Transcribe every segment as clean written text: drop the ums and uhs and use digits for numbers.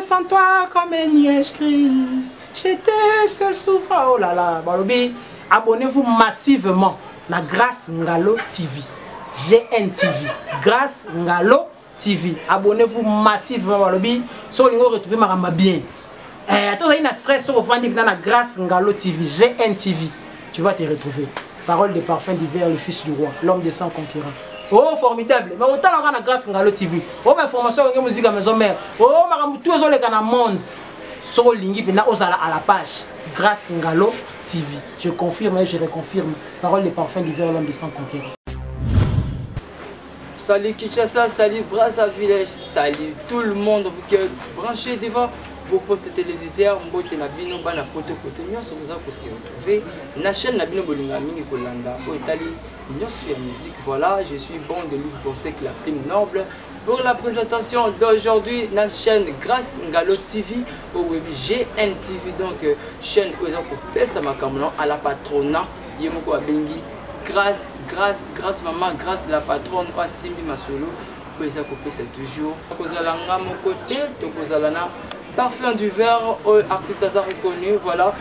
sans toi comme un nuage gris. J'étais seul souvent. Oh là là. Balobi, abonnez-vous massivement na Grâce Ngalo TV. GNTV. Grâce Ngalo TV. Abonnez-vous massivement. Balobi, so lingo retrouver maramba bien. Attends, il y a un stress sur le fond de la Grâce Ngalo TV. GNTV. Tu vas te retrouver. Parole de parfum d'hiver, le fils du roi, l'homme des 100 concurrents. Oh, formidable. Mais autant on a Grâce Ngalo TV. Oh, information de musique à maison mère. Oh, tout les gens dans le monde. Sur l'ingui, à la page. Grâce Ngalo TV. Je confirme et je reconfirme. Parole de parfum d'hiver, l'homme des 100 concurrents. Salut Kinshasa, salut Brazzaville, salut tout le monde. Vous qui êtes branchés devant vos postes téléviseurs, mbote na bino bana poto nyonso vous allez se retrouver na chaîne na bino bolinga mingi kolanda o etali nyonso ya musique. Voilà, je suis bon de livre pensé que la prime noble pour la présentation d'aujourd'hui na chaîne Grâce Ngalo TV au web GNTV, donc chaîne où ils ont coupé ça makamno à la patronat yemoko abengi grâce maman, grâce la patronne pas Simbi Masolo où ils ont coupé c'est toujours kozala nga mon côté to kozala na parfum du verre, artiste assez reconnu, voilà,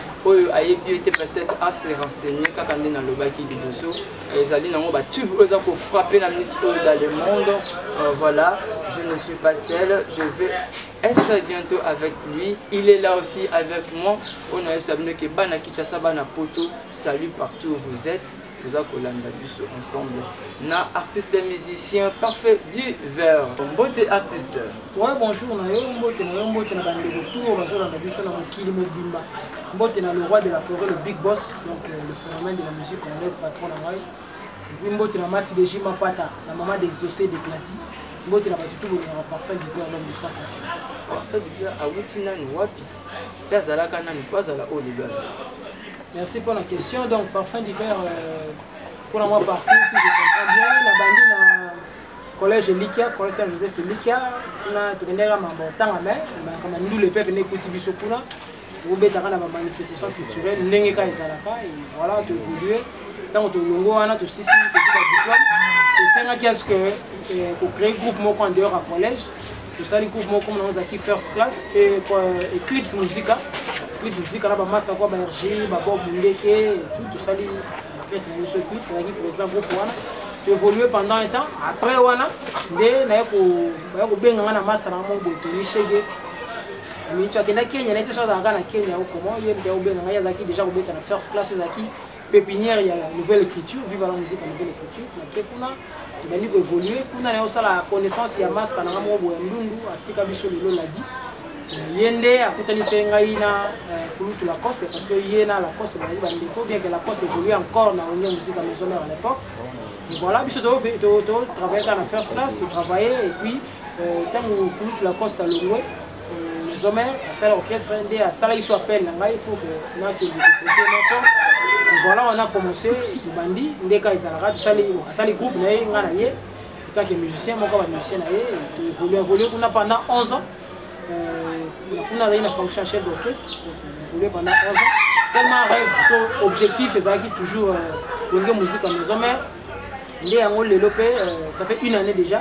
Ayebi était peut-être assez renseigné quand on est dans le bac du dessous. Les alliés n'ont pas tube pour frapper la minute dans le monde. Voilà, je ne suis pas seul, je vais être bientôt avec lui. Il est là aussi avec moi. On a salué que Bana Kinshasa Bana Poto, salut partout où vous êtes. Vous allez ensemble. Na artiste et musicien parfait du verre. Beauté artiste. Ouais, bonjour, on a Mbote na bande de retour, on a vu sur la Kili Mobimba. Mbote na le roi de la forêt, le big boss, donc le phénomène de la musique congolaise, patron na moi. Puis Mbote na Massi de Jima Pata, la maman d'exaucé d'éclatis. Mbote na Batutu, on a parfait du verre, l'homme de 100 ans. Parfait du verre, à Wutina Wapi. Lazala Kanani, pas à la haut de Gaza. Merci pour la question. Donc, parfum d'hiver, pour moi, parcours, si je comprends bien, la bandine à collège Likia, collège Saint-Joseph Likia, on a tourné à ma temps à main, comme nous, les peuples, nous écoutons du Sopuna, nous avons une manifestation culturelle, nous avons et voilà, tu évolues. Dans ton longo, on a tout ceci, tu as diplôme. Et c'est ce que pour créer un groupe en dehors à collège, tout ça, les groupes comme nous avons first class et Eclipse Musica. Clip musique, on a pas masse quoi, Berger, Bob Mundeke, tout ça, c'est une clip, c'est qui présent groupe wana. Tu évolues pendant un temps. Après wana, dès na ko benga na masse na mon botoni chege. Mais tu as que na Kenya, na quelque chose en Ghana Kenya ou comment, il y a au benga ya zaki déjà au benga na first class zaki. Pépinière, il y a la nouvelle écriture, vive la musique en nouvelle écriture. Na kuna tu vas nous évoluer, kuna na ça la connaissance ya masse na mo boyandundu, atika biso lelo l'a dit. Yende a coûté na Kulutu Lacoste parce que Yena Lacoste bien que Lacoste évolue encore dans l'Union musique à maison à l'époque. Voilà, puis tu travailler dans la first class, tu travailler et puis tant que Kulutu Lacoste a loué les hommes à ça l'orchestre à ça il soit appel pour que n'a que et voilà on a commencé de bandi ndeka izalaka ça les groupes na ngana tant que musicien moi comme musicien na tu évoluer pendant 11 ans. On a une fonction chef d'orchestre, donc pendant 11 ans. Tellement rêve, objectif, c'est toujours la musique en maison, mais ça fait une année déjà.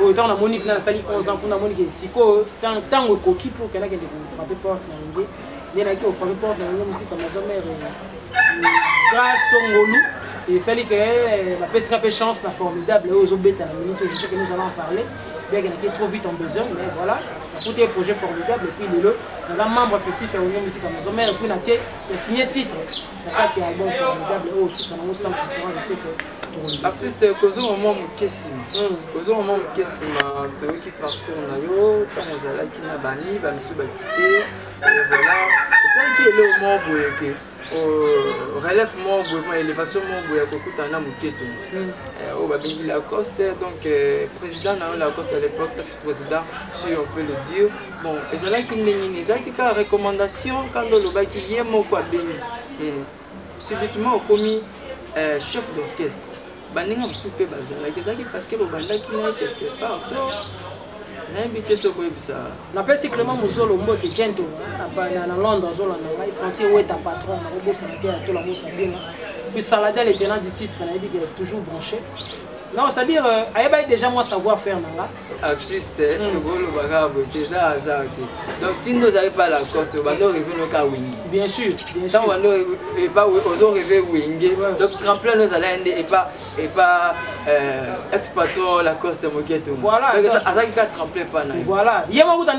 Autant on a monique dans la salle 11 ans, on a monique si tant que coquille pour qu'il y ait des frapper porte dans l'ingé, il y en a qui ont frappé porte dans la musique en maison, mais grâce à Tongolou, et ça dit que la pesca fait chance, c'est formidable, aux obètes à la minute, je sais que nous allons en parler. Bien qu'il y ait trop vite en besoin, mais voilà, tout est un projet formidable. Et puis, dans un membre effectif à l'Union Musique à Maison Mère, et puis, il a signé titre. Il y a un album formidable, et au titre, on a 100 concurrents, je sais que. Artiste, Kozo, au moment où Kessim, Kozo, au moment où Kessim, qui parcourt, on a eu, quand on a qui n'a bani, va nous subacter, voilà. C'est ça qui est le moment où relève mon élévation mon Kokutana Muketo. Au Babingi Lacoste, donc président Lacoste à l'époque, ex-président, si on peut le dire. Bon, et c'est là qu'il n'y a pas de recommandation quand le bac y est mon quoi béni. Et subitement au commis chef d'orchestre. Baninga soupe bazala, parce que le banda qui n'a quelque part. La personne Clément Mouzolo Mbote Gento à Londres, les Français où est ta patron, puis Saladin, le tenant du titre, il est toujours branché. Non, c'est-à-dire, il y a déjà moi savoir-faire. Artiste, tu vois le bagage, c'est ça. Donc, tu n'as pas la coste, tu vas revenir au wing. Bien sûr, bien sûr. Quand on n'est pas aux rêver wing, donc tremplin nous allons et pas exploitons la coste moquette. Voilà. Donc, ça ne tremplin pas. Voilà. Il y a un moment où tu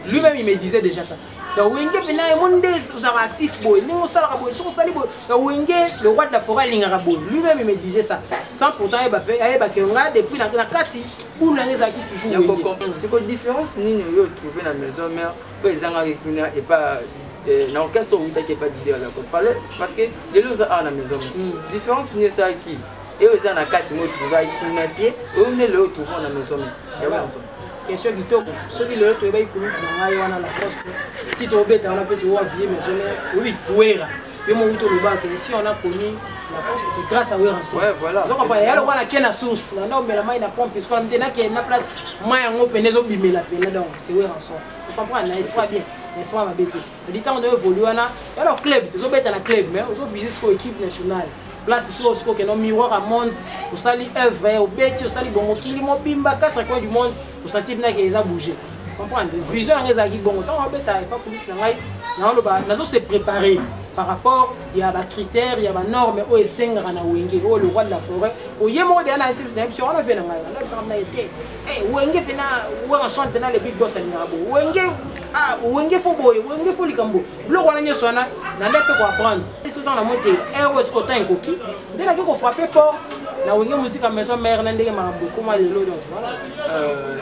lui-même il me disait déjà ça. Donc Wenge actif le roi de la forêt lui-même il me disait ça. Sans pourtant depuis la kati pour toujours. C'est quoi la différence ni nous trouver la maison mère et pas dans l'orchestre où tu n'as pas d'idée à la parler parce que les lots à la maison. La différence c'est ça qui et aux ans à 4 mois travail pour nater on est le trouver dans la maison. Question qui toque celui le tu vas y courir dans la poste si tu obéis on a peut te voir vie maison oui ouera et mon retour le bas ici on a connu la poste c'est grâce à Oueranson. Ouais voilà. Donc on y a le roi qui na source non mais la main na pompe parce qu'on a maintenant qui na place main en penezo bimela pena donc c'est Oueranson. Tu comprends n'est-ce pas bien n'est-ce pas ma bête. Le temps on doit évoluer on a alors club tu obéis dans la club mais on visite sur équipe nationale. Place ici au score que nos miroirs à monde au sali œuvre au bête au sali bon qui li mobimba 4 coins du monde au sentir bien qu'ils a bougé comprendre vision les aki bon tant on bête pas pour ngai na lo ba nazo se préparer par rapport il y a des critères il y a des normes au esenga na wenge au le roi de la forêt au yemo de na sur on a fait na ngai na bisa na été eh wenge tena wa son tena le big boss ali ngabo wenge ah wenge fo boy wenge fo likambo le roi na nyeso na ndeke ko apprendre et surtout na moté est ce côté ngoki dès là ko frapper porte na wenge musique à maison mère na ndenge mambo comment le lo donc voilà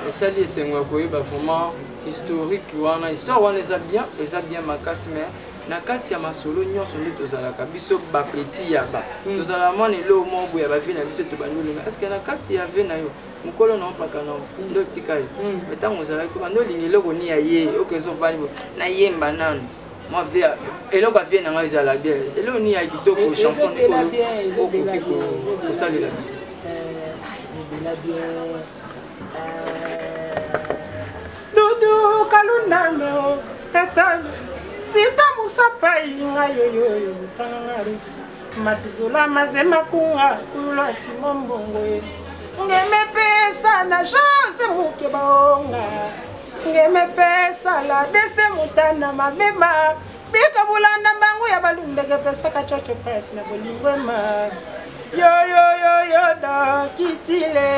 ça dit c'est moi ko ba vraiment historique wana histoire wana ça bien makasi mais na kati ya masolo nyonso nde tozalaka biso ba petit ya ba tozala mwana elo moko ya ba vie na biso to bandolinga est-ce que na kati ya vie na yo mukolo na mpaka na ndo tikai metango zala ko bando lingelo ko ni ya ye okezo bani na yemba nanu moi vie elo ka vie na nga zala bien elo ni ya kitoko chanson ko salela biso zebela bien Dudu kalunda meo etalo Sita musapa inga yoyo tangari Masizola mazema kunga Kula simombongo Ngeme pesa na jose muke baonga Ngeme pesa la dese mutana mabema Bika bulanda mbangu ya balundege pesa kachocho pesa na bolingwema Yo da kitile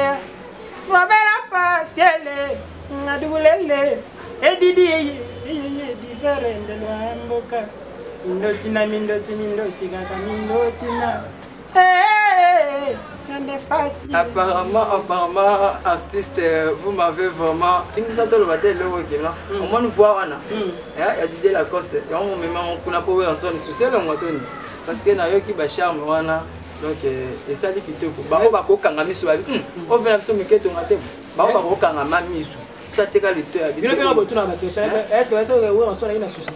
Robera pasiele Nadulele Edidi Diferente Lamboka Mindotina kaka mindotina Apparemment artiste vous m'avez vraiment il nous a donné le bâtiment là au moins nous voir là il y a Didier Lacoste et on même on a pas eu ensemble souci là moi Tony parce que na yo ki ba charme wana donc et ça dit que ba ko kanga miso ba on vient biso miketo ngate ba ko kanga mamiso ça teka leteur il est bon tout na question est-ce que ça ouais on sort une souci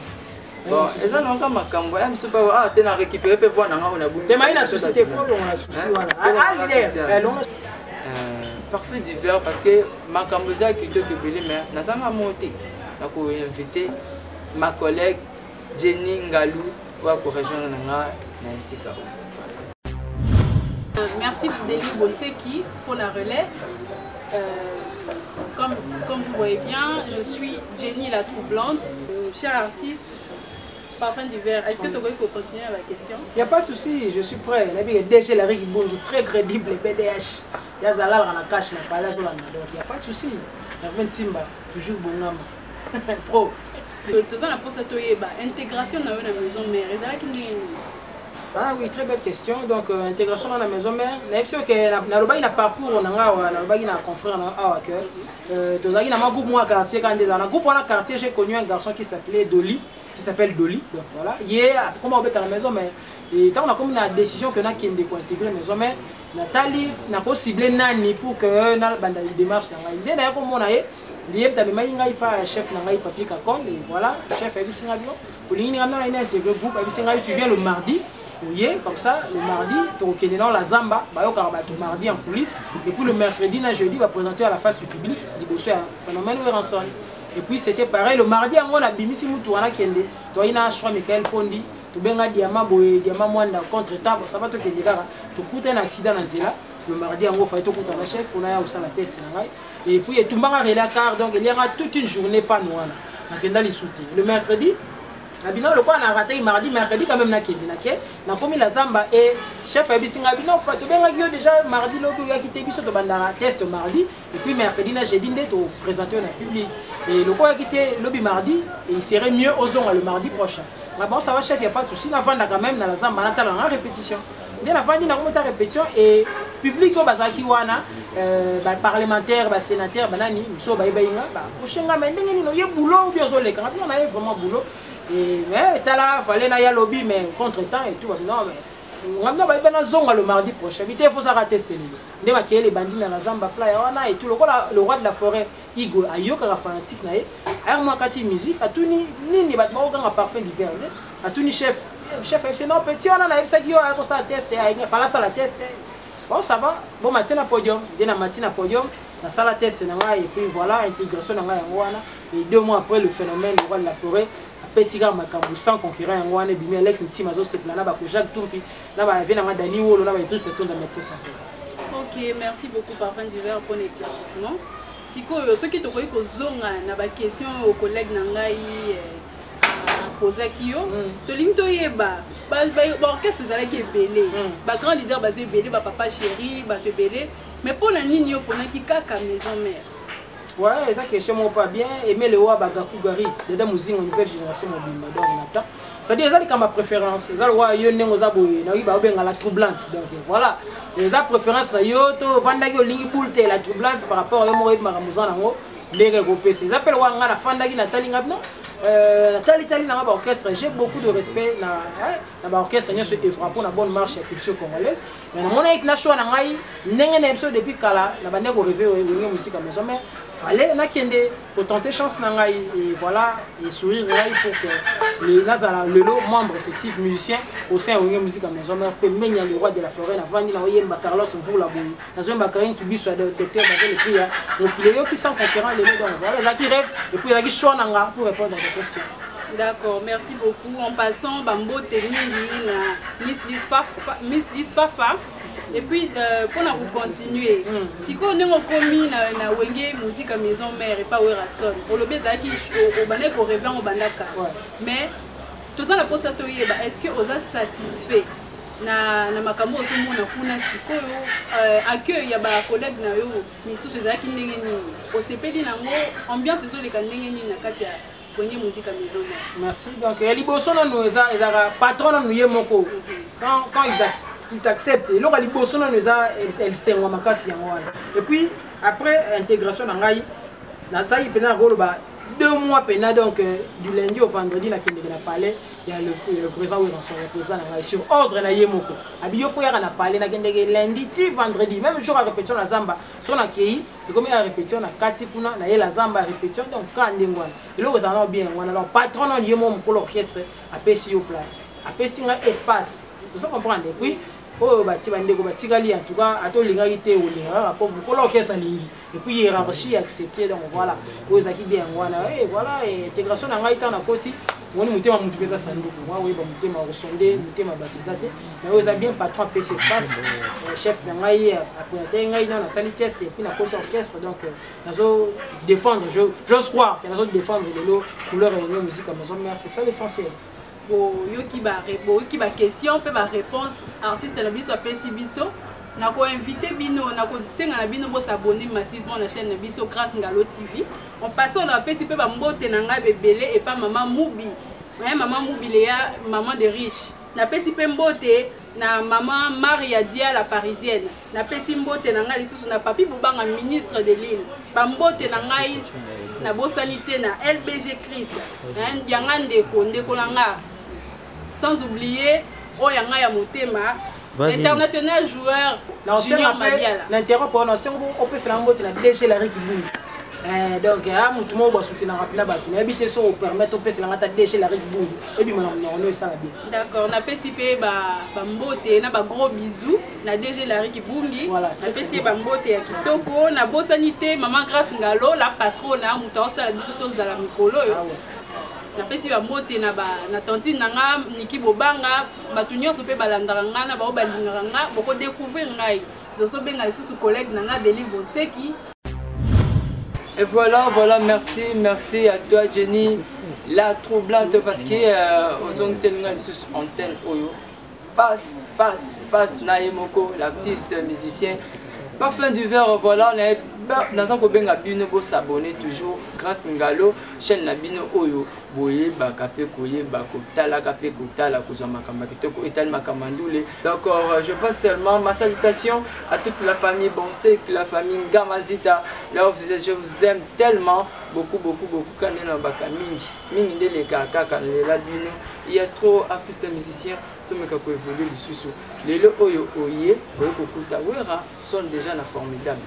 bon et ça non comme makambo ya miso ba ah te na récupérer peut voir na nga on a te maina société fo on a souci voilà parfait divers parce que makambo za kito ke belé mais na sanga monter na ko inviter ma collègue Jenny Ngalou pour rejoindre na Isika. Merci Denis Bonseki pour la relais. Comme vous voyez bien, je suis Jenny la Troublante, chère artiste, parfum d'hiver. Est-ce que tu veux continuer la question? Il n'y a pas de souci, je suis prêt. Il y a DG Larry Bongi, très crédible, les BDH. Il y a Zalal dans la cache, il n'y a pas de souci. Il y a 20 Simba, toujours bon homme. Pro. Tu as la poste à intégration dans la maison mère. Ah oui, très belle question. Donc, intégration dans la maison mère. Nous avons un parcours, nous avons un confrère. Nous avons un groupe de quartier. Dans le groupe de quartier, j'ai connu un garçon qui s'appelle Dolly. Donc voilà. Comment on va dans la maison mère. Et quand on a comme une décision que nous avons intégrer la maison mère, Nathalie n'a pas ciblé Nani pour que nous avons une démarche. Il y a un chef de papier Kakon, et voilà, le chef est ici. Pour l'intégré le groupe, tu viens le mardi. Oui, comme ça, le mardi, tu es dans la Zamba, le mardi en police, et puis le mercredi, le jeudi, va présenter à la face du public, il y a un phénomène Oueranson. Et puis c'était pareil, le mardi, on a Bimisi Moutouana Kende, tu as un choix Michael Pondi, tobenga diamant boye diamant mwanda contre temps ça va te kendeka to kuta un accident na nzela le mardi yango fa to kuta na chef pour na usala test na ngai et puis etumbanga relais car donc il y aura toute une journée pas noana na kenda li souti le mercredi abino le quoi na raté mardi mercredi quand même na kendi na ke na komi la zamba et chef abisinga bino fa to benga yo déjà mardi lobi ya kité biso to bandara test mardi et puis mercredi na jeudi nde to présenter na public et le quoi quitté lobby mardi et il serait mieux aux ondes le mardi prochain. Mais bon ça va chef, il y a pas de souci, na vanda quand même dans la zamba na la répétition. Bien la vanda na kometa répétition et public au bazaki wana parlementaire, sénateur, banani, so ba ibainga ba oshenga mais ndenge nino ye boulot ou bien zo le quand on a vraiment boulot et mais tala fallait na ya lobby mais contre-temps et tout non mais on va bien zonga le mardi prochain. Il faut ça tester les. Ne va les bandits dans la zamba playa wana et tout le roi de la forêt Igo ayoka la fanatique nae. Alors moi kati musique a tout ni bat mo ganga parfum d'hiver a tout ni chef FC non petit on a ça qui a ça tester il fallait ça la tester. Bon ça va bon matin à podium bien na matin à podium na sala test na nga et puis voilà intégration na nga wana et 2 mois après le phénomène le roi de la forêt Pesiga makambu sans concurrent en wane bimi Alex Ntima zo se plana ba ko Jacques Tumpi na ba vena nga Dani Wolo na ba Idriss Setonda médecin santé. OK, merci beaucoup Parfum d'hiver pour l'éclaircissement. Sikoyo ceux qui to koyi ko zonga na ba question aux collègues na ngai poser kio to limito yeba ba orchestre zala ki belé ba grand leader basé belé ba papa chéri ba te belé mais pour la nini yo pona ki kaka maison mère. Ouais, ça question moi pas bien aimer le wa bagaku gari dedans musique nouvelle génération mobile donc Nathan ça dit ça comme ma préférence ça le wa yo nengo za boye na ba benga la troublante donc voilà les a préférence yo to vandaki olingi bulte la troublante par rapport à mo ba muzana ngo les regroupés ces appels wa ngana fandaki na talinga non Nathalie na ba orchestre j'ai beaucoup de respect na ba orchestre nyo se devra pour la bonne marche la culture congolaise mais na mona ikna show na ngai ndenge na episode depuis kala na bande ko rêver wengi musique à maison mais fallait na kende pour tenter chance na ngai et voilà et sourire ngai pour que les nazala le membre effectif musicien au sein wengi musique à maison mais peut menya le roi de la forêt na vandi na oyemba Carlos Mvula boy na zomba Karine Kibiso de docteur dans le prix donc il est yo qui sans concurrent les donc voilà ça qui rêve et puis il y a qui choix nanga pour répondre à ta question. D'accord, merci beaucoup. En passant, Bambo Temini, Miss Disfafa. Et puis, pour nous continuer, si on a commis na wenge musique à maison mère et pas où rason, pour le baiser qui au banek au revient au bandaka. Mais tout ça la pose à toi, est-ce que vous êtes satisfait? Na makambo tout le monde a kuna sikoyo accueil ya ba collègue na yo misusu ezaki ndenge nini osepeli nango ambiance ezoleka ndenge nini na kati ya kwenye musique à maison. Merci donc liboso na nous ezaka patron na nous yemoko quand il t'accepte et là liboso na nous elle sengwa makasi yango wana et puis après intégration na ngai na ça il pena goloba 2 mois pena donc du lundi au vendredi na kende na palais il y a le président ou son représentant na sur ordre na yemoko abiyo fo yaka na palais na kende lundi ti vendredi même jour à répétition na zamba so na kei et comme à répétition na kati kuna na ye la zamba répétition donc quand ndengwana et là ça va bien wana alors patron na yemoko pour l'orchestre a pesi yo place a pesi nga espace vous comprenez puis oh bati bandeko batikali en tout cas atolinga ite olinga rapport pour l'orchestre lingi et puis hiérarchie accepté donc voilà aux aki bien wana et voilà intégration na ngai tana koti woni mutema mutu pesa sanduku moi oui ba mutema osonde mutema batizate mais aux bien patron PC espace chef na ngai après ngai na sali test et puis na koti orchestre donc nazo défendre j'ose croire que nazo défendre les couleurs et musique à maison mère c'est ça l'essentiel. Yoki ba question pe ba réponse artiste na biso apesi biso na ko inviter bino na ko senga na bino bo s'abonner massivement na chaîne na biso grâce Ngalo TV on passe on apesi pe ba mbote na nga bebele et pas maman Mubi maman Mubi Léa maman de riche na pesi pe mbote na maman Maria Dia la parisienne na pesi mbote na nga lisusu na papi Bubanga ministre de l'île ba mbote na ngai na bosanité na LBG Chris na Ndiangande ko ndeko na nga sans oublier Oyanga ya Motema international joueur Junior Madiala l'intérêt pour nous c'est on peut se l'emboter na DG la Rikibu donc à mutu mo ba soutenir rapide batu na habiter so permettre on peut se l'engata DG la Rikibu et puis on ça bien d'accord na PCP ba mbote na ba gros bisous na DG la Rikibungi na PCP ba mbote ya kitoko na bosanité maman Grâce Ngalo la patronne mutu osala biso to zala mikolo yo napesi bamote na tantine na nga Niki Bobanga bato nyonso mpe balandaka nga na bao balingaka nga bokodécouvrir ngai tozobenga lisusu collègue na nga Deli Bonseki. Et voilà, merci à toi Jenny, la troublante parce que aux ongselunga lisusu antenne oyo face Naimoko, l'artiste musicien. Parfum du verre, voilà, dans un copain à bino pour s'abonner toujours grâce Ngalo, chaîne la bino oyo, boye, bakape, koye, bakotala, kape, kotala, kuzamaka, kitoko, etal makamandoule. Donc, je passe seulement ma salutation à toute la famille Bonsek, la famille Ngamazita. Là, je vous aime tellement, beaucoup, quand on est baka mingi de les kaka, quand on est là, il y a trop d'artistes musiciens. Tout le monde a évolué le sous. Les oyo oye, oye kokuta, wera sont déjà formidables.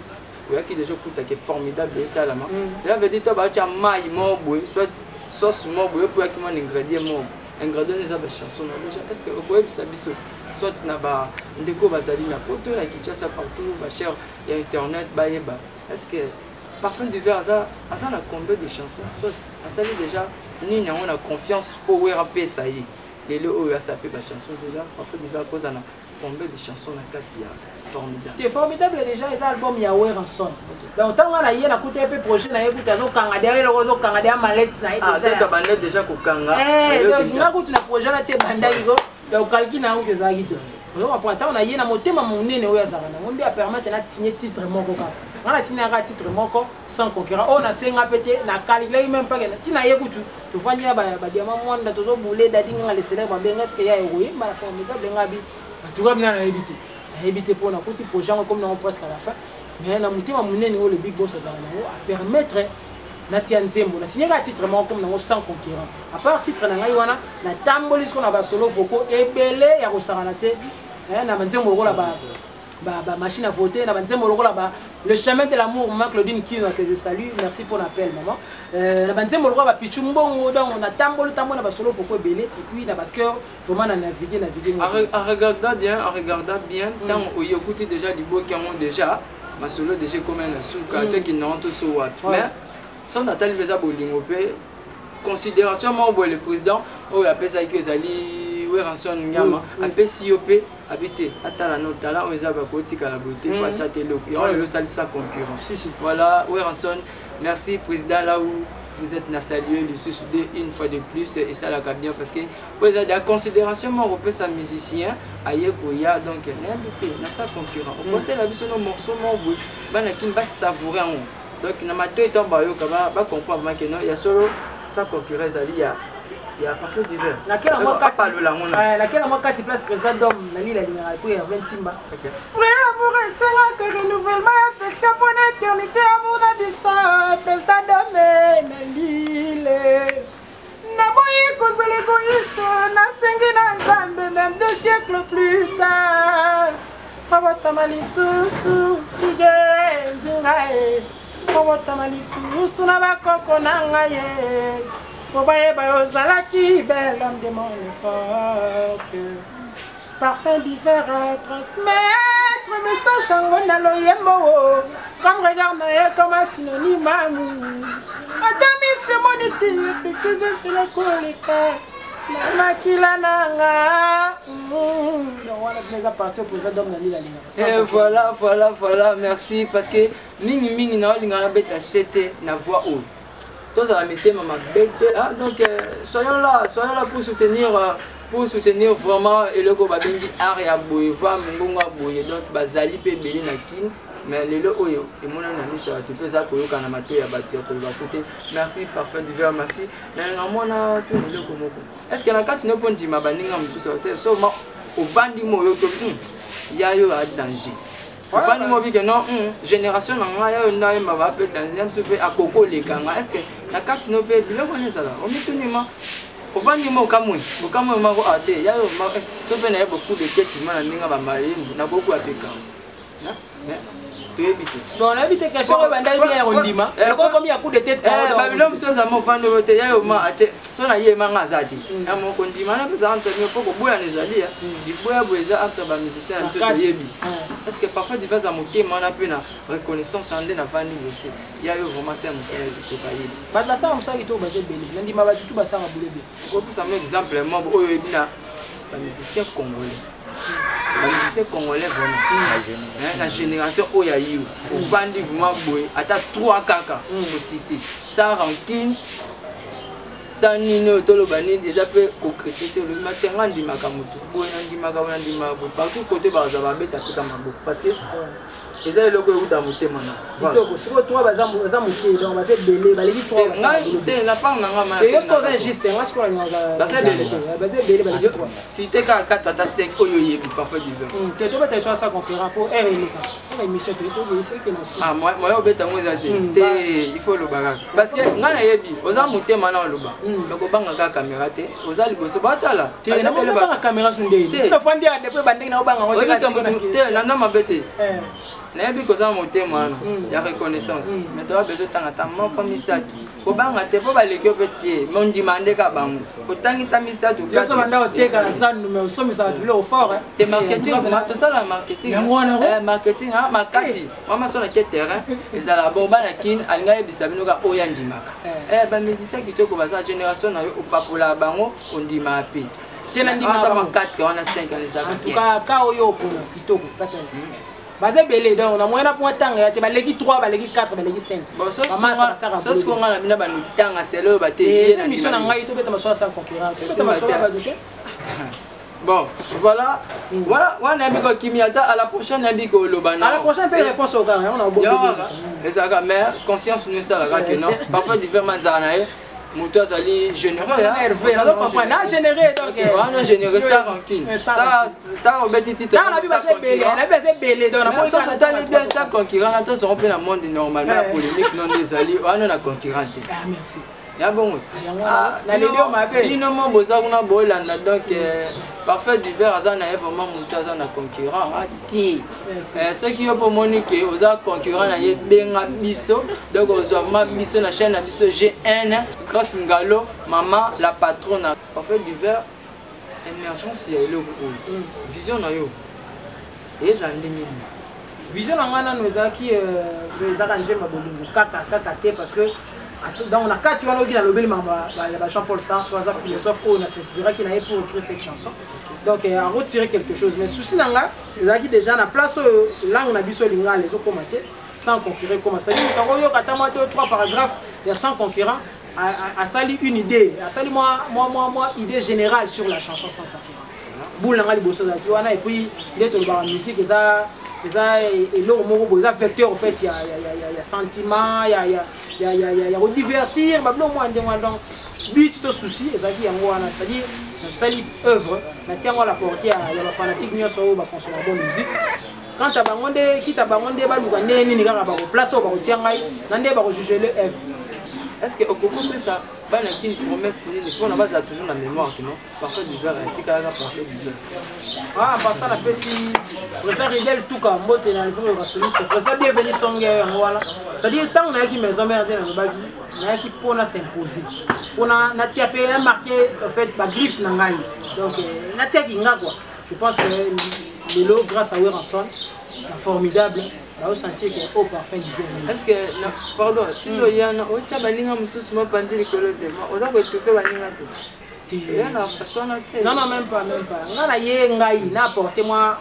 Oya qui déjà kuta qui est formidable et ça là. Cela veut dire que tu as maï moboy, soit sauce moboy pour qui man ingrédient mob. Ingrédient des abeilles chansons déjà. Est-ce que oboy bisabiso soit tu n'as pas ndeko bazali na poto na kichasa partout, ba cher il y a internet ba yeba. Est-ce que Parfum du verre ça na combien de chansons soit ça dit déjà ni on a confiance au wera pe ça y est. Les lots où ça peut la chanson déjà, parfois déjà cause on a combien de chansons dans 4 formidable. C'est formidable déjà les albums Yahweh en son. Donc tant qu'on a yé na côté un peu projet na écoute azo kanga derrière le rozo kanga derrière malette na déjà. Ah, tu as déjà ko kanga. Donc na côté na projet na tie banda iko. Donc calcul na ngo za gito. Donc après tant on a yé na motema monene oya za na. On dia permettre na signer titre moko ka. On a signé un titre moko sans concurrent. On a signé pété na calcul même pas que tina yé kutu. Tu vois nia ba diamant monde tozo boulé dadi nga les célèbres benga ce que ya héroïne ba formidable ngabi. Tu vois bien na ebiti. Éviter pour la petite projet comme nous presque à la fin mais la moitié le big boss à permettre Natia Nzembo na signé un titre comme nous sans concurrent à part titre na ngai wana na tamboli ce qu'on a solo foko et belé ya ko sarana te na Nzembo ko la ba machine à voter na Nzembo ko la ba le chemin de l'amour maman Claudine qui que je salue merci pour l'appel maman na Nzembo ko ba pichu mbongo donc on a tamboli na ba solo foko belé et puis na ba cœur vraiment na naviguer regarda bien tant on y écoute déjà les beaux qui ont déjà ma solo déjà comme un souka toi qui n'ont tout sur what mais sans Nathalie Beza Bolingo pe considération moi le président on appelle ça que Zali Ranson Ngama appelle COP habité atala no talent on za ba kotika la beauté faut chatter le on le salle sans concurrence voilà Ranson merci président là où vous êtes na saluer le sous-soudé une fois de plus et ça la bien parce que vous avez la considération moi repère sa musicien ayekoya donc l'invité na sa concurrent on pense la biso no morceau mo boy bana kin ba savourer en donc na mato etant ba yo kaba ba comprendre que non il y a solo sa concurrence ali il y a parfois divers laquelle moi laquelle moi 4 place président d'homme na lila linéral pour 20 timba vrai amour et c'est que renouvellement affection pour l'éternité amour na bisa président d'homme na lila na boye cause l'égoïste na sengi na nzambe même 2 siècles plus tard abotama lisusu igenzingae abotama lisusu na bakoko na ngaye Obaye Bayozalaki, bel homme de mon époque. Parfum d'hiver à transmettre, message en gonalo yembo. Comme regarde comme un synonyme amour. Adami c'est mon été, fixe c'est le collecteur. Mama Kilananga. Donc voilà, les appartient au président d'homme Nali la ligne. Et voilà, merci parce que mingi na lingana beta c'était na voix haute. Tous à la métier maman bête donc soyons là pour soutenir vraiment et le go babengi area boye va mungonga boye donc bazali pe belé na kin mais lelo oyo et mon ami ça tu peux ça koyoka na mato ya bato ko ba côté merci parfait du verre merci na mona tu le komoko est-ce que na kati no pondi mabaninga mutusa hotel so ma au bandi moyo to ya yo a danger Fani mobi que non génération na ya na ma va peut dans un peu à coco les kanga est-ce que na kati no pe bilo connaît ça là on met tout nima au fani mo kamwe ma ko ate ya yo ma so pe na beaucoup de quêtes na ninga ba mari na beaucoup apeka na Bon, on a vu tes questions, on a bien rondima. Et quand combien de coups de tête quand Babylone, ça m'a fait de voter. Il y a au moins, tu as eu un mazadi. À mon condiment, on a besoin de me faire beaucoup de zadi. Il faut avoir des actes de musicien, parce que parfois, tu vas à monter, mais on a plus de reconnaissance en la famille. Il y a eu vraiment ça, monsieur. Pas de la salle, on s'est dit, basé belé. On dit, ma va tout basé à boulé. Pour ça, un exemple, moi, je musicien congolais. Les musiciens congolais vraiment la génération Oyaïou au bandi vraiment boy ata 3 kaka au cité sans rancune sans nino tolo bani déjà peut concrétiser le matin ndi makamutu boy ndi makawana ndi mabo partout côté baza ba beta pika mabo parce que eza eloko euta motema na kitoko siko 3 baza mukie donc baza belé baleki 3 baza na pas na ngama et est-ce que c'est juste moi je crois baza belé baleki 3 si t'es 4 tata 5 oyo yebi parfois du vin que tu beta choisir ça concurrent pour RLK pour émission de ko c'est que non ah moi yo beta moi za il faut le barak parce que ngana yebi oza motema na loba donc obanga ka caméra te oza liboso batala te na ba caméra sur ndé tu na fandi a depuis banding na obanga ngoti te na mabete nayebi koza motema ya reconnaissance mais tu as besoin tangata moko misatu kobanga te po baleki opete mais on demande ka bango kotangi ta misatu yo so banda oteka na zanu mais so misatu bilo fort te marketing to sala marketing marketing ha makasi mama so na ke terrain ezala bomba na kin alinga yebisa bino ka oya ndimaka ba musicien kitoko baza génération na yo opapola bango ondima pe tena ndima ta 4 wana 5 ans ça en tout cas ka oyo opona kitoko patana baza belé donc na moyena pour tanga ya te baleki 3 baleki 4 baleki 5 bon so ce qu'on a na bana tanga selo ba te bien na mission na ngai to beta maso sans concurrent beta maso ba duke bon voilà on a biko kimiata à la prochaine biko lobana à la prochaine peut réponse au gars on a beau ezaka mais conscience nous ça la que non parfois différent manzana moto azali généreux Hervé na papa na généré donc on a généré ça en fin ça on bête titre na bi baze belé donc na ça total bien ça concurrent na tous on peut dans monde normalement la polémique non des alliés on a concurrent ah merci ya bon na lelo mabe bino mo boza kuna bolanda donc parfait du verre azana vraiment moto azana concurrent ati ceux qui ont monique oza concurrent na ye benga biso donc oza ma biso na chaîne na biso G1 grâce ngalo maman la patronne parfait du verre émergence ya eloko vision na yo ezandi nini vision na ngana nous aki ezaka nzemba bolingo kaka te parce que donc on a 4 ans qui a lobé le Jean-Paul Sartre, trois philosophes on a s'inspiré qui n'avait pour écrire cette chanson. Donc on a retiré quelque chose mais souci nanga les aki déjà na place là on a biso linga les autres commenter sans concurrent comme ça dit quand yo katama 3 paragraphes il y a 100 concurrents a sali une idée a sali moi idée générale sur la chanson sans concurrent boule nanga liboso zaki wana et puis il est la musique et l'eau moko vecteur en fait il y a sentiment il y a divertir bablo moi donc but to souci ezaki yango wana c'est-à-dire na sali œuvre na tiango la portée ya ba fanatique nyoso ba consommer bonne musique quand ta bangonde kita bangonde ba luka neni ni kaka ba ko place ba ko tiangai na nde ba ko juger le œuvre est-ce que au complet ça ba na kin promesse ni pour na base toujours na mémoire que non parfois du verre tika la parfois du verre ah par ça la pesi préfère idéal tout comme mbote na livre ba soliste préfère bienvenue songe voilà c'est-à-dire tant on a qui maison mère dans le bagi na qui pona s'imposer pona na tia pe marqué en fait ba griffe na ngai donc na tia kinga quoi je pense que le lot grâce à Weranson la formidable là au sentier qui est au parfum du verre est-ce que pardon tindo yana o tia balinga mususu mo pandi likolo de ma oza ko tout fait balinga te yana façon na te non même pas ngana ye ngai na apporter moi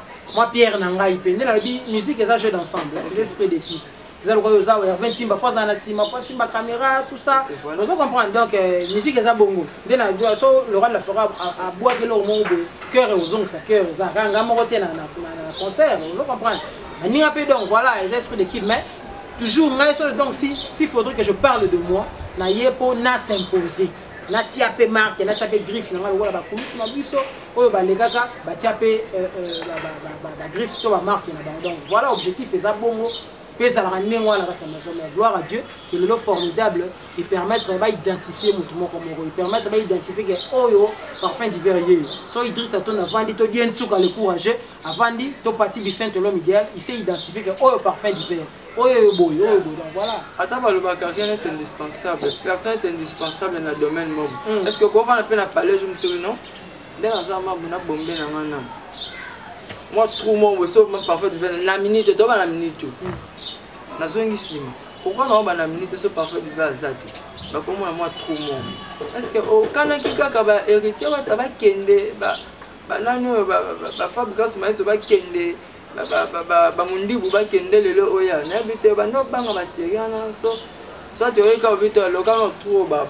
pierre na ngai pe na bi musique et ça jeu d'ensemble les esprits d'équipe ils ont le ça 20 timba force dans la cima pas simba caméra tout ça vous comprenez donc musique et ça bongo dès la so le roi la fera à boire de l'eau mon cœur et aux ongles ça cœur ça ganga moroté na concert vous comprenez ni un peu donc voilà les esprits d'équipe mais toujours donc s'il faudrait que je parle de moi na yepo na s'imposer na tiapé marque na tiapé griffe na wala ba kumi na biso oyo ba lekaka ba tiapé ba griffe to ba marque na donc voilà objectif et ça bongo Puis ça la ramener moi la maison. Gloire à Dieu, qui est le formidable, il permettre d'identifier mon tout il permettre d'identifier que oh yo parfum d'hiver yé. So Idriss Aton avant dit to bien souka le courageux, avant dit to parti du Saint l'homme idéal, il sait identifier que oh yo parfum d'hiver. Oh yo boy, donc voilà. Attends, le Bakarian est indispensable. Personne n'est indispensable dans le domaine mob. Est-ce que quand on a peine à parler, je me dis non? Dans la zama, on a bombé dans mon âme. Moi, trop mon sauf même parfois de faire la minute, je dois la minute. Na zongi sima. Pourquoi on a la minute ce parfois de faire ça? Bah comment moi trop mon. Est-ce que au kana kika kaba héritier wa taba kende ba nano ba Fabrice Maïs ba kende ba mundi bu ba kende lelo oya na bité ba no banga ba seriana so soit tu es quand vite le quand trop ba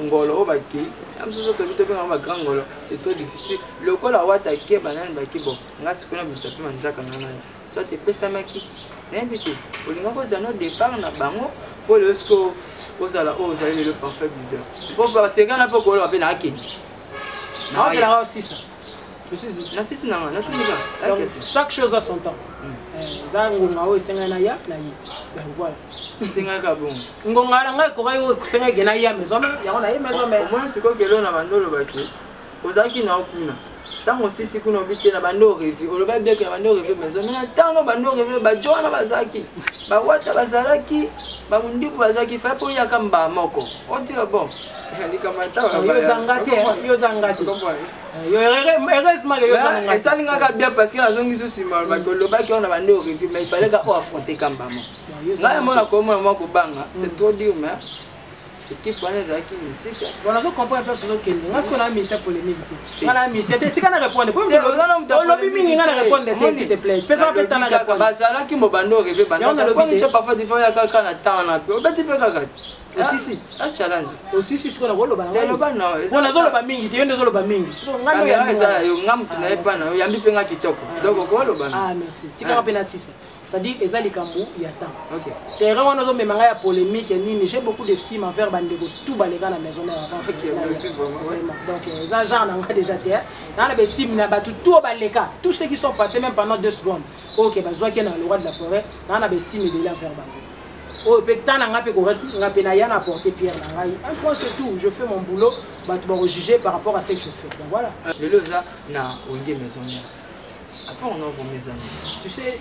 ngolo ba ki am so to vite ba grand ngolo c'est trop difficile le ko la wa attaquer banane ba ki bon ngasi kuna bisapi manzaka nana soit tu pesa maki na bité olinga ko zano départ na bango pour le sco osala le parfait du verre pour ba seriana po ko la pe na akedi non c'est là aussi ça. Donc, chaque chose a son temps. Zangonga senga ya na yi. Voilà. Senga ka bon. Ngonga nga ko bayo senga gena ya maison ya on a maison mais. Moi c'est quoi que l'on a bandolo baki. Ozaki na okuna. Tango sisi kuna obite na bando rêve. Oloba bien que bando rêve maison mais tango bando rêve ba jona bazaki. Ba wata bazalaki ba mundi bazaki fa po ya kamba moko. Oti bon. Ni kama tawa ba. Yo zangate. Heureusement que yo zangate. Et ça linga bien parce que la zongi sous simol ba koloba ki on a bando rêve mais il fallait ka affronter kamba mo. Là moi comment moi ko banga, c'est trop dur mais équipe banaza qui musique. Voilà, je comprends un peu ce que est-ce qu'on a mis ça polémique. On a mis c'était tu kana répondre. On lobby mingi ngana répondre s'il te plaît. Fais ça peut t'en répondre. Bazala qui mo bando rêver bando. On était parfois des fois ya kaka na temps na peu. Obeti pe kaka. Aussi si. A challenge. Aussi si ce qu'on a rolo bana. Non. On a zolo ba mingi, tu yende zolo ba mingi. Ngano ya ça yo ngam tunaye pana. Yambi pe nga kitoko. Donc ko lo bana. Ah merci. Tika pe na sisi. C'est-à-dire que les Kambu, il y a temps. Ok. Terrain, on a même un polémique. J'ai beaucoup d'estime envers Bandego. Tout baléga dans la maison avant. Ok, merci vraiment. Donc, les agents ont déjà terre. Dans la estime, tout baléga. Tous ceux qui sont passés même pendant 2 secondes. Ok, bah, soit qu'il y a le roi de la forêt. Dans la estime, il est envers Bandego. Oh, peut-être qu'on a apporté Pierre. Un point, c'est tout. Je fais mon boulot. Bah, tu vas juger par rapport à ce que je fais. Donc voilà. Le loza, na, on est maison. Après, on ouvre mes amis. Tu sais.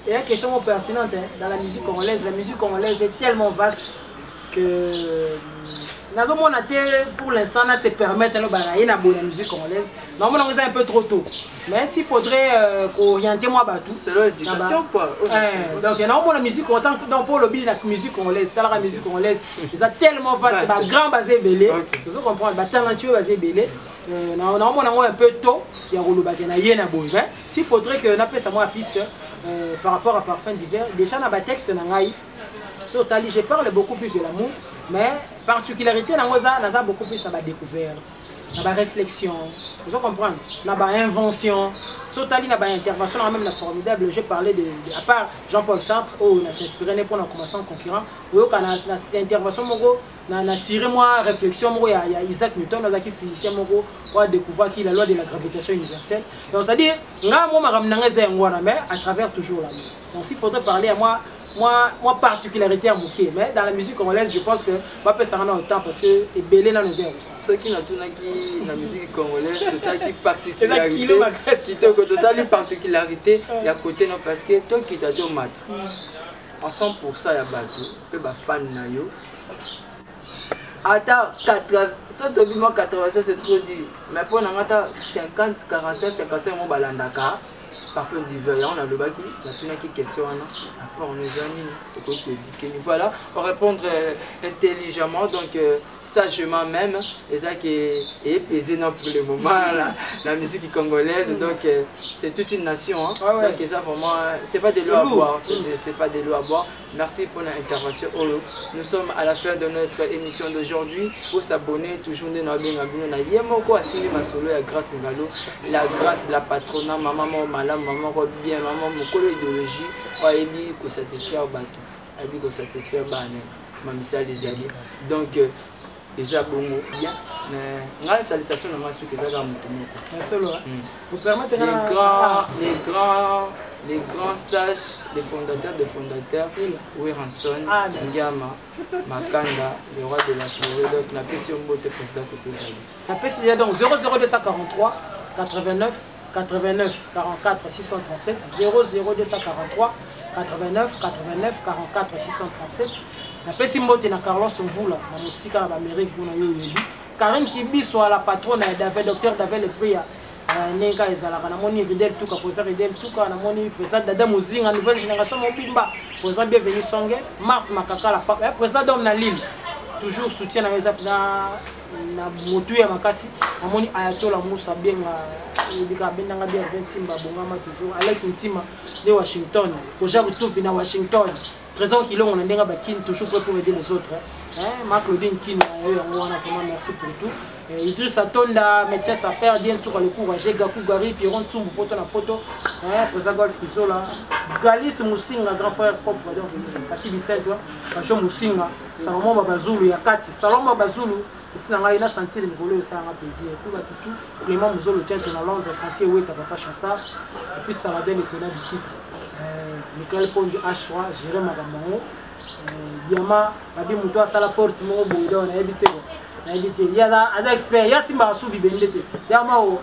Il y a une question pertinente dans la musique congolaise. La musique congolaise est tellement vaste que pour l'instant, c'est permettre de la musique congolaise. Normalement, on est un peu trop tôt. Mais s'il faudrait orienter moi tout. C'est l'éducation quoi. Donc, normalement, la musique, autant pour le la musique congolaise, la musique congolaise, c'est tellement vaste. C'est un grand basé belé. Vous comprenez, talentueux basé belé. Normalement, on est un peu tôt. Il y a un peu de s'il faudrait que on appelle ça moi piste. Par rapport à Parfum d'hiver, déjà dans le texte, je parle beaucoup plus de l'amour, mais particularité, dans a beaucoup plus de découverte, de réflexion, vous comprenez, de invention, dans intervention, même la formidable, j'ai parlé de, à part Jean-Paul Sartre, on a s'inspiré pour un commerçant concurrent, où on a intervention, on a tiré moi réflexion, il y a Isaac Newton, on a qui physicien, on a découvert qu'il la loi de la gravitation universelle. Donc c'est-à-dire, mais à travers toujours l'amour. Donc s'il faudrait parler à moi particularité à Mouké, mais dans la musique congolaise, je pense que je peux s'en rendre autant parce que les belés là nous aiment aussi. Ce qui n'a tout la musique congolaise, total qui particularité, il y a côté non parce que toi qui t'as dit au mat, en 100% il y a bateau, peut ba fan na yo. Attends, 87 c'est trop dit. Mais pour nous, 50, 47, 55, on va l'andaka. Parfum d'hiver, on a le bac, on a une question. Après, on est jeunes, voilà, on répond intelligemment, donc sagement même. Et ça qui est pesé pour le moment, la musique congolaise. Donc, c'est toute une nation. Hein. Donc, ça, vraiment, c'est pas de l'eau à boire. C'est pas de l'eau à boire. Merci pour l'intervention. Nous sommes à la fin de notre émission d'aujourd'hui. Pour s'abonner, toujours de notre Yemoko à Sili Masolo, la grâce Ngalo, la grâce, la patronat, maman, maman, bien, maman, mon collègue idéologie, Aibi, qu'on satisfaire Batou, Aibi, qu'on satisfaire Bané, Mamissa les alliés. Donc, déjà, bon, bien, mais la salutation, on a su que ça va me vous permettez les grands les grands sages, les fondateurs, Weranson, Ndiama, Makanda, le roi de la forêt. Donc, on a fait sur le président côté. La PCD donc 00243 89 89 44 637 00243 89 89 44 637. La PCD na Carlos Mvula na musika na Amérique pour na yo yebi. Karine Kibiso la patronne d'Avel docteur d'Avel le prix Nenga ezalaka na moni Ridel Tuka président Ridel Tuka na moni président Dada Muzinga nouvelle génération Mobimba président bienvenue Songe Marthe Makaka la président d'homme na Lille toujours soutien na yeza na motu ya makasi na moni Ayatola Moussa Benga bika benanga bien 20 timba bongama toujours Alex Ntima de Washington Koja Kutupi na Washington présent qui l'ont ndenga bakin toujours prêt pour aider les autres Marc Claudine Kino vraiment merci pour tout. Idriss Atonda, médecin sa père, bien tout le courage, Gakou Gari, Piron Tsumbu, Poto na Poto, président Golf Kizola, Galice Moussinga, grand frère propre, donc, Pati Bissette, Pacho Moussinga, Salomon Babazulu, Yakati, Salomon Babazulu, il a senti le volet, ça a plaisir. Tout, Clément Mouzolo, tient dans Londres, français, oui, t'as pas Chassard, et puis Saladin, le tenant du titre. Michael Pond, H3, Jérém Magamango, Diama, Babi Moutoua, Salaport, Moro Boudon, on a habité. Il y a expert, il y a Simba Soubi Bendete, il y a Mao,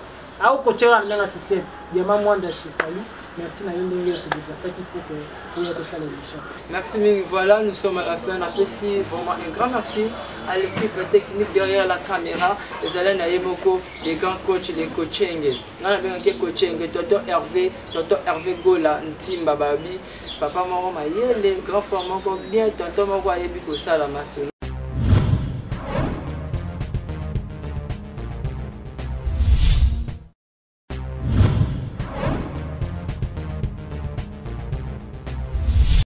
au coacher dans le système, il y a Mamouan chez Salut. Merci Naïm de se déplacer pour que vous ayez ça l'émission. Merci Ming, voilà, nous sommes à la fin. On apprécie vraiment un grand merci à l'équipe technique derrière la caméra. Les Alain Naïmoko, les grands coachs, les coaching. Nous avons un coaching, Toto Hervé Gola, Ntimba Babi, Papa Maro Maye, les grands frères Moko bien, Tonton Moko Ayebi Kosa la masse.